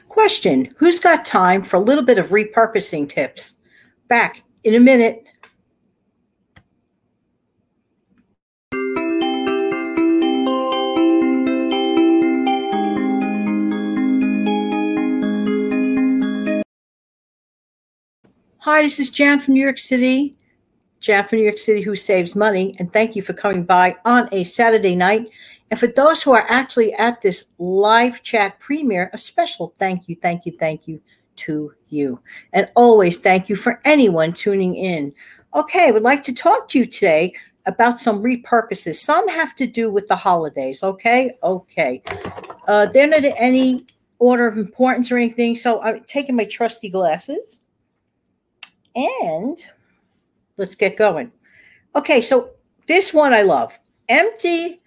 Question, who's got time for a little bit of repurposing tips? Back in a minute. Hi, this is Jan from New York City. Jan from New York City who saves money. And thank you for coming by on a Saturday night. And for those who are actually at this live chat premiere, a special thank you to you. And always thank you for anyone tuning in. Okay, I would like to talk to you today about some repurposes. Some have to do with the holidays, okay? Okay. They're not in any order of importance or anything, so I'm taking my trusty glasses. And let's get going. Okay, so this one I love. Empty.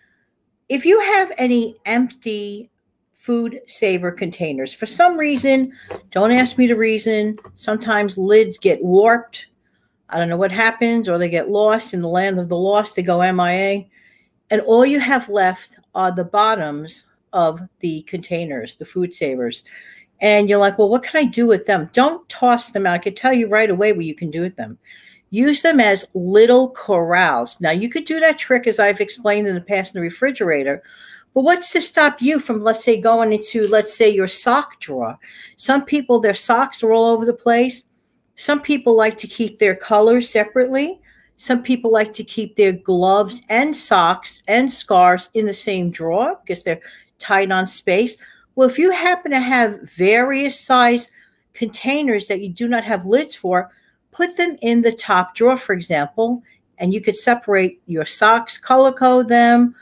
If you have any empty food saver containers, for some reason, don't ask me the reason. Sometimes lids get warped. I don't know what happens, or they get lost in the land of the lost. They go MIA. And all you have left are the bottoms of the containers, the food savers. And you're like, well, what can I do with them? Don't toss them out. I can tell you right away what you can do with them. Use them as little corrals. Now, you could do that trick, as I've explained in the past, in the refrigerator. But what's to stop you from, let's say, going into, let's say, your sock drawer? Some people, their socks are all over the place. Some people like to keep their colors separately. Some people like to keep their gloves and socks and scarves in the same drawer because they're tight on space. Well, if you happen to have various size containers that you do not have lids for, put them in the top drawer, for example, and you could separate your socks, color code them,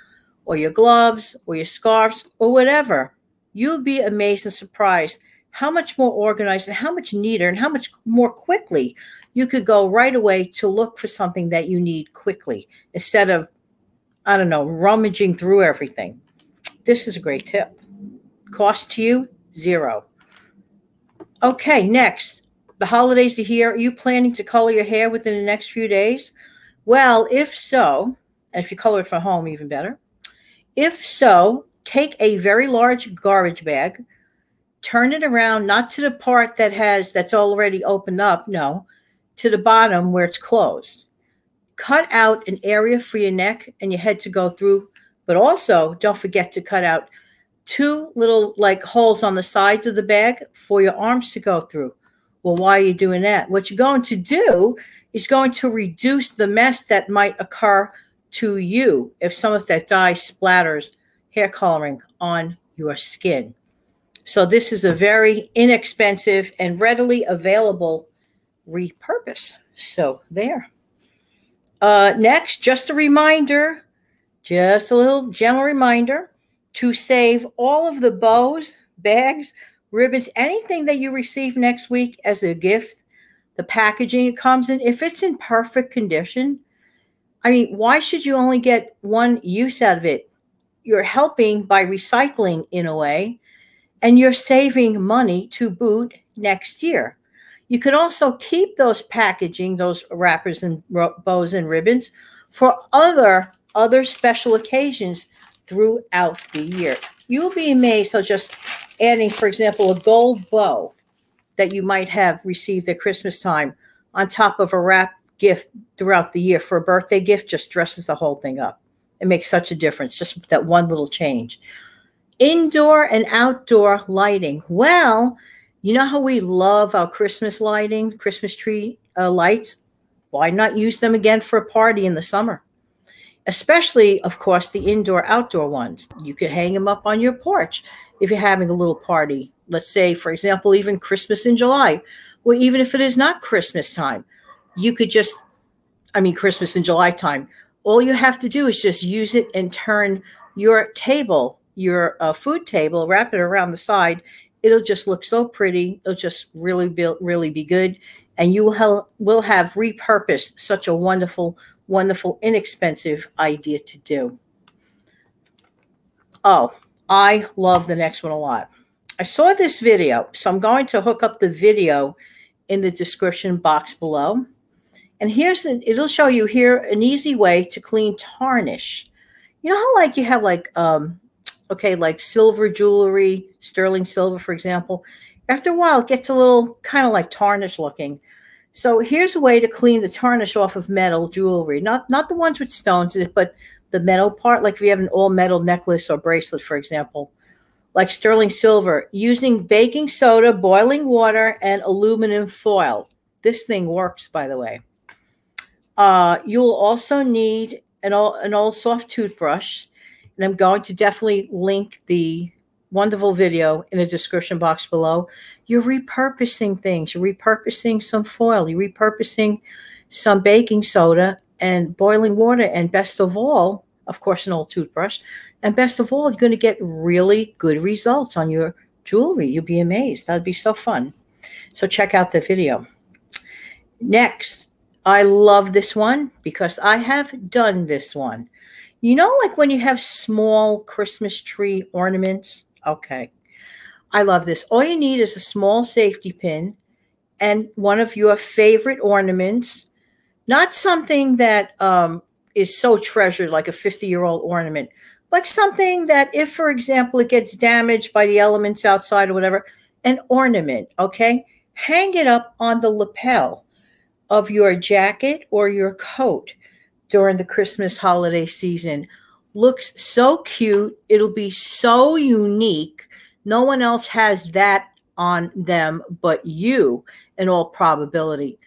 or your gloves, or your scarves, or whatever. You'll be amazed and surprised how much more organized and how much neater and how much more quickly you could go right away to look for something that you need quickly instead of, I don't know, rummaging through everything. This is a great tip. Cost to you, $0. Okay, next. The holidays are here. Are you planning to color your hair within the next few days? Well, if so, and if you color it from home, even better. If so, take a very large garbage bag, turn it around, not to the part that's already opened up, no, to the bottom where it's closed. Cut out an area for your neck and your head to go through, but also don't forget to cut out 2 little holes on the sides of the bag for your arms to go through. Well, why are you doing that? What you're going to do is going to reduce the mess that might occur to you if some of that dye splatters hair coloring on your skin. So this is a very inexpensive and readily available repurpose. So there. Next, just a reminder, just a little gentle reminder to save all of the bows, bags, ribbons, anything that you receive next week as a gift, the packaging it comes in, if it's in perfect condition, I mean, why should you only get one use out of it? You're helping by recycling in a way, and you're saving money to boot next year. You can also keep those packaging, those wrappers and bows and ribbons for other special occasions throughout the year. You'll be amazed. So just adding, for example, a gold bow that you might have received at Christmas time on top of a wrapped gift throughout the year for a birthday gift just dresses the whole thing up. It makes such a difference, just that one little change. Indoor and outdoor lighting. Well, you know how we love our Christmas lighting, Christmas tree lights? Why not use them again for a party in the summer? Especially, of course, the indoor-outdoor ones. You could hang them up on your porch if you're having a little party. Let's say, for example, even Christmas in July. Or even if it is not Christmas time, you could just, Christmas in July time. All you have to do is just use it and turn your table, your food table, wrap it around the side. It'll just look so pretty. It'll just really be good. And you will have repurposed such a wonderful, inexpensive idea to do. Oh, I love the next one a lot. I saw this video, so I'm going to hook up the video in the description box below. And it'll show you here an easy way to clean tarnish. You know how you have okay, like silver jewelry, sterling silver, for example, after a while it gets a little kind of like tarnish looking. So here's a way to clean the tarnish off of metal jewelry, not the ones with stones in it, but the metal part, like if you have an all metal necklace or bracelet, for example, like sterling silver, using baking soda, boiling water, and aluminum foil. This thing works, by the way. You'll also need an old soft toothbrush, and I'm going to definitely link the wonderful video in the description box below. You're repurposing things. You're repurposing some foil. You're repurposing some baking soda and boiling water, and best of all, of course, an old toothbrush. And best of all, you're going to get really good results on your jewelry. You'll be amazed. That'd be so fun. So check out the video. Next, I love this one because I have done this one. You know, like when you have small Christmas tree ornaments? Okay. I love this. All you need is a small safety pin and one of your favorite ornaments, not something that is so treasured like a 50-year-old ornament, like something that if, for example, it gets damaged by the elements outside or whatever, an ornament, okay? Hang it up on the lapel of your jacket or your coat during the Christmas holiday season. Looks so cute. It'll be so unique. No one else has that on them but you, in all probability.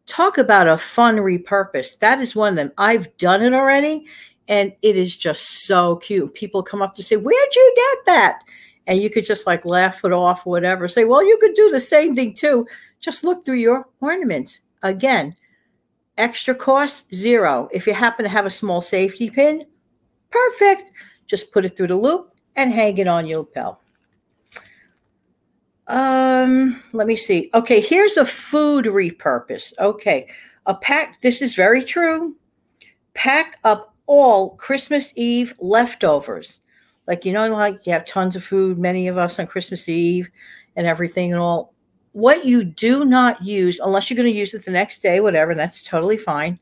Talk about a fun repurpose. That is one of them. I've done it already, and it is just so cute. People come up to say, where'd you get that? And you could just like laugh it off or whatever. Say, well, you could do the same thing too. Just look through your ornaments. Again, extra cost, $0. If you happen to have a small safety pin, perfect. Just put it through the loop and hang it on your lapel. Let me see. Okay, here's a food repurpose. Okay, this is very true. Pack up all Christmas Eve leftovers. Like, you know, like you have tons of food, many of us on Christmas Eve and everything and all. What you do not use, unless you're going to use it the next day, whatever, that's totally fine.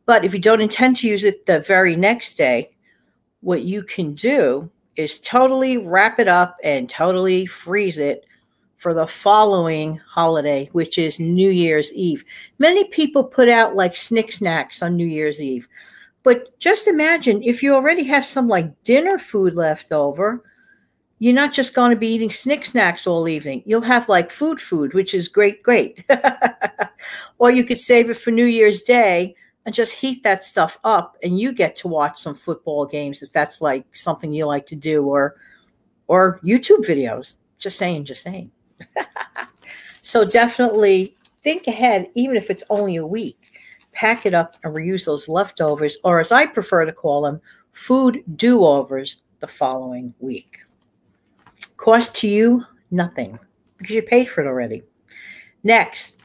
But if you don't intend to use it the very next day, what you can do is totally wrap it up and totally freeze it for the following holiday, which is New Year's Eve. Many people put out like snacks on New Year's Eve. But just imagine if you already have some like dinner food left over, you're not just going to be eating snacks all evening. You'll have like food, which is great. Or you could save it for New Year's Day and just heat that stuff up, and you get to watch some football games if that's like something you like to do, or YouTube videos. Just saying. So definitely think ahead, even if it's only a week. Pack it up and reuse those leftovers, or as I prefer to call them, food do-overs the following week. Cost to you, nothing, because you paid for it already. Next,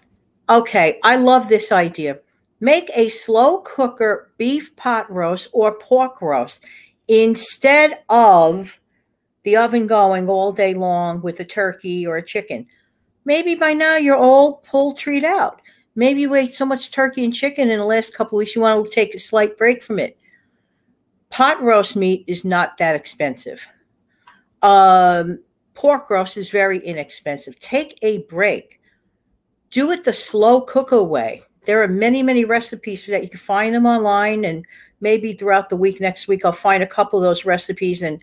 okay, I love this idea. Make a slow cooker beef pot roast or pork roast instead of the oven going all day long with a turkey or a chicken. Maybe by now you're all poultried out. Maybe you ate so much turkey and chicken in the last couple of weeks you want to take a slight break from it. Pot roast meat is not that expensive. Pork roast is very inexpensive. Take a break. Do it the slow cooker way. There are many recipes for that. You can find them online, and maybe throughout the week, next week, I'll find a couple of those recipes and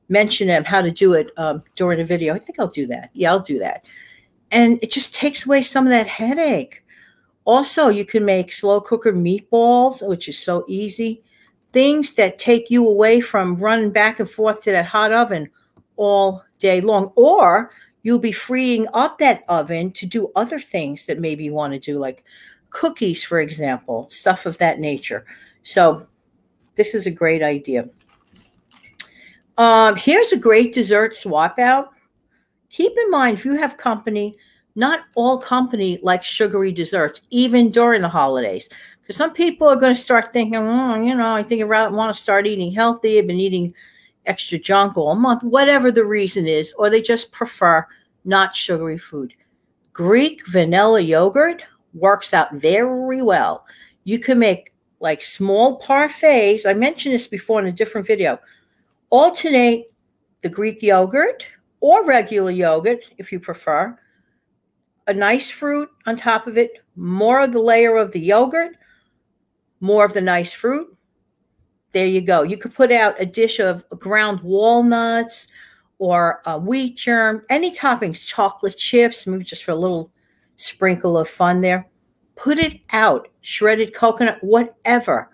mention them, how to do it during the video. I think I'll do that. Yeah, I'll do that. And it just takes away some of that headache. Also, you can make slow cooker meatballs, which is so easy. Things that take you away from running back and forth to that hot oven all day long. Or you'll be freeing up that oven to do other things that maybe you want to do, like cookies, for example, stuff of that nature. So this is a great idea. Here's a great dessert swap out. Keep in mind, if you have company, not all company likes sugary desserts, even during the holidays. Because some people are going to start thinking, oh, you know, I think I want to start eating healthy. I've been eating extra junk all month, whatever the reason is, or they just prefer not sugary food. Greek vanilla yogurt works out very well. You can make like small parfaits. I mentioned this before in a different video. Alternate the Greek yogurt or regular yogurt, if you prefer, a nice fruit on top of it, more of the layer of the yogurt, more of the nice fruit. There you go. You could put out a dish of ground walnuts or wheat germ, any toppings, chocolate chips, maybe just for a little sprinkle of fun there. Put it out. Shredded coconut, whatever.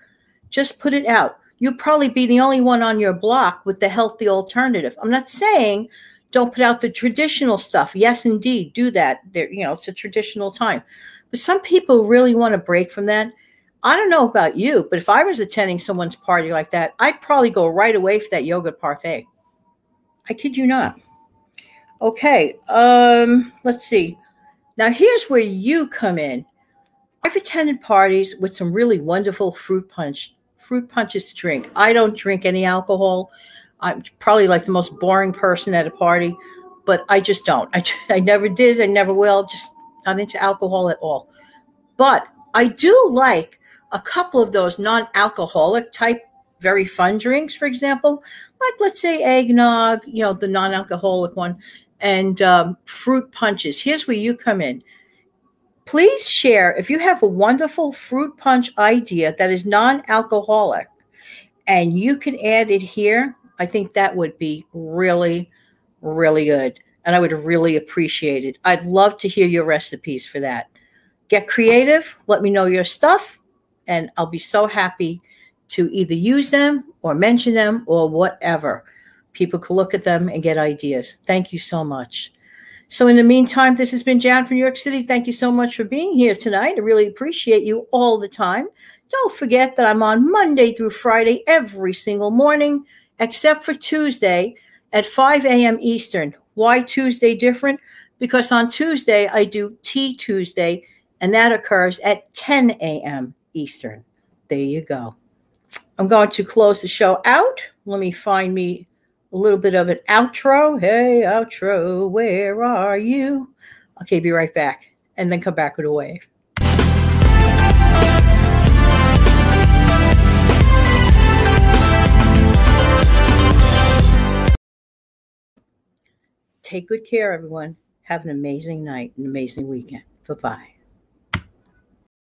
Just put it out. You'll probably be the only one on your block with the healthy alternative. I'm not saying don't put out the traditional stuff. Yes, indeed, do that. There, you know, it's a traditional time. But some people really want to break from that. I don't know about you, but if I was attending someone's party like that, I'd probably go right away for that yogurt parfait. I kid you not. Okay, let's see. Now here's where you come in. I've attended parties with some really wonderful fruit punches to drink. I don't drink any alcohol. I'm probably like the most boring person at a party, but I just don't. I never did. I never will. Just not into alcohol at all. But I do like a couple of those non-alcoholic type, very fun drinks, for example, like let's say eggnog, you know, the non-alcoholic one, and fruit punches. Here's where you come in. Please share if you have a wonderful fruit punch idea that is non-alcoholic and you can add it here. I think that would be really, really good. And I would really appreciate it. I'd love to hear your recipes for that. Get creative. Let me know your stuff. And I'll be so happy to either use them or mention them or whatever. People can look at them and get ideas. Thank you so much. So in the meantime, this has been Jan from New York City. Thank you so much for being here tonight. I really appreciate you all the time. Don't forget that I'm on Monday through Friday every single morning, except for Tuesday at 5 a.m. Eastern. Why Tuesday different? Because on Tuesday, I do Tea Tuesday, and that occurs at 10 a.m. Eastern. There you go. I'm going to close the show out. Let me find me a little bit of an outro. Hey, outro, where are you? Okay, be right back. And then come back with a wave. Take good care, everyone. Have an amazing night, an amazing weekend. Bye-bye.